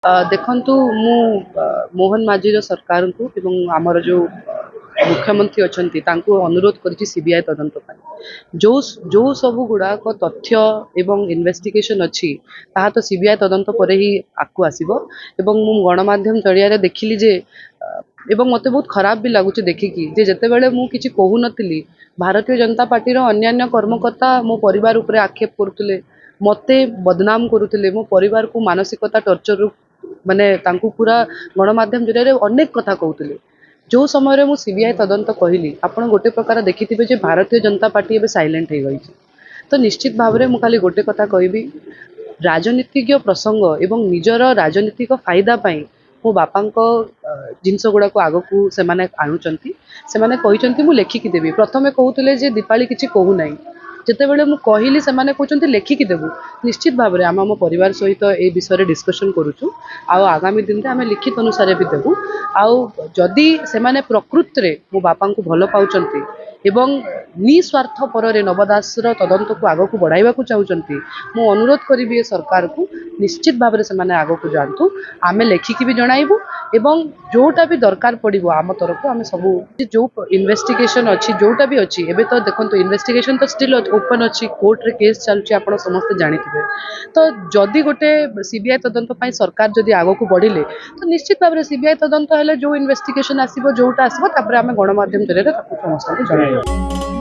ଦେଖନ୍ତୁ ମୁଁ ମୋହନ ମାଝୀର ସରକାରଙ୍କୁ ଏବଂ ଆମର ଯେଉଁ ମୁଖ୍ୟମନ୍ତ୍ରୀ ଅଛନ୍ତି ତାଙ୍କୁ ଅନୁରୋଧ କରିଛି ସିବିଆଇ ତଦନ୍ତ ପାଇଁ। ଯୋଉ ଯୋଉ ସବୁ ଗୁଡ଼ାକ ତଥ୍ୟ ଏବଂ ଇନଭେଷ୍ଟିଗେସନ୍ ଅଛି ତାହା ତ ସିବିଆଇ ତଦନ୍ତ ପରେ ହିଁ ଆଗକୁ ଆସିବ। ଏବଂ ମୁଁ ଗଣମାଧ୍ୟମ ଜରିଆରେ ଦେଖିଲି ଯେ ଏବଂ ମୋତେ ବହୁତ ଖରାପ ବି ଲାଗୁଛି ଦେଖିକି ଯେ ଯେତେବେଳେ ମୁଁ କିଛି କହୁନଥିଲି ଭାରତୀୟ ଜନତା ପାର୍ଟିର ଅନ୍ୟାନ୍ୟ କର୍ମକର୍ତ୍ତା ମୋ ପରିବାର ଉପରେ ଆକ୍ଷେପ କରୁଥିଲେ, ମୋତେ ବଦନାମ କରୁଥିଲେ, ମୋ ପରିବାରକୁ ମାନସିକତା ଟର୍ଚରରୁ ମାନେ ତାଙ୍କୁ ପୁରା ଗଣମାଧ୍ୟମ ଜରିଆରେ ଅନେକ କଥା କହୁଥିଲେ। ଯେଉଁ ସମୟରେ ମୁଁ ସିବିଆଇ ତଦନ୍ତ କହିଲି ଆପଣ ଗୋଟେ ପ୍ରକାର ଦେଖିଥିବେ ଯେ ଭାରତୀୟ ଜନତା ପାର୍ଟି ଏବେ ସାଇଲେଣ୍ଟ ହେଇଯାଇଛି। ତ ନିଶ୍ଚିତ ଭାବରେ ମୁଁ ଖାଲି ଗୋଟେ କଥା କହିବି, ରାଜନୀତିଜ୍ଞ ପ୍ରସଙ୍ଗ ଏବଂ ନିଜର ରାଜନୀତିକ ଫାଇଦା ପାଇଁ ମୋ ବାପାଙ୍କ ଜିନିଷ ଗୁଡ଼ାକୁ ଆଗକୁ ସେମାନେ ଆଣୁଛନ୍ତି। ସେମାନେ କହିଛନ୍ତି ମୁଁ ଲେଖିକି ଦେବି। ପ୍ରଥମେ କହୁଥିଲେ ଯେ ଦୀପାଳି କିଛି କହୁନାହିଁ, ଯେତେବେଳେ ମୁଁ କହିଲି ସେମାନେ କହୁଛନ୍ତି ଲେଖିକି ଦେବୁ। ନିଶ୍ଚିତ ଭାବରେ ଆମେ ଆମ ପରିବାର ସହିତ ଏ ବିଷୟରେ ଡିସ୍କସନ୍ କରୁଛୁ ଆଉ ଆଗାମୀ ଦିନରେ ଆମେ ଲିଖିତ ଅନୁସାରେ ବି ଦେବୁ। ଆଉ ଯଦି ସେମାନେ ପ୍ରକୃତରେ ମୋ ବାପାଙ୍କୁ ଭଲ ପାଉଛନ୍ତି ଏବଂ ନିସ୍ୱାର୍ଥ ପରରେ ନବ ଦାସର ତଦନ୍ତକୁ ଆଗକୁ ବଢ଼ାଇବାକୁ ଚାହୁଁଛନ୍ତି, ମୁଁ ଅନୁରୋଧ କରିବି ଏ ସରକାରକୁ ନିଶ୍ଚିତ ଭାବରେ ସେମାନେ ଆଗକୁ ଯାଆନ୍ତୁ। ଆମେ ଲେଖିକି ବି ଜଣାଇବୁ ଏବଂ ଯେଉଁଟା ବି ଦରକାର ପଡ଼ିବ ଆମ ତରଫରୁ ଆମେ ସବୁ ଯେଉଁ ଇନଭେଷ୍ଟିଗେସନ୍ ଅଛି ଯେଉଁଟା ବି ଅଛି। ଏବେ ତ ଦେଖନ୍ତୁ ଇନଭେଷ୍ଟିଗେସନ୍ ତ ଷ୍ଟିଲ୍ ଓପନ୍ ଅଛି, କୋର୍ଟରେ କେସ୍ ଚାଲୁଛି, ଆପଣ ସମସ୍ତେ ଜାଣିଥିବେ। ତ ଯଦି ଗୋଟେ ସିବିଆଇ ତଦନ୍ତ ପାଇଁ ସରକାର ଯଦି ଆଗକୁ ବଢ଼ିଲେ ତ ନିଶ୍ଚିତ ଭାବରେ ସିବିଆଇ ତଦନ୍ତ ହେଲେ ଯେଉଁ ଇନଭେଷ୍ଟିଗେସନ୍ ଆସିବ ଯେଉଁଟା ଆସିବ ତାପରେ ଆମେ ଗଣମାଧ୍ୟମ ଜରିଆରେ ତାକୁ ସମସ୍ତଙ୍କୁ ଜଣାଇବୁ।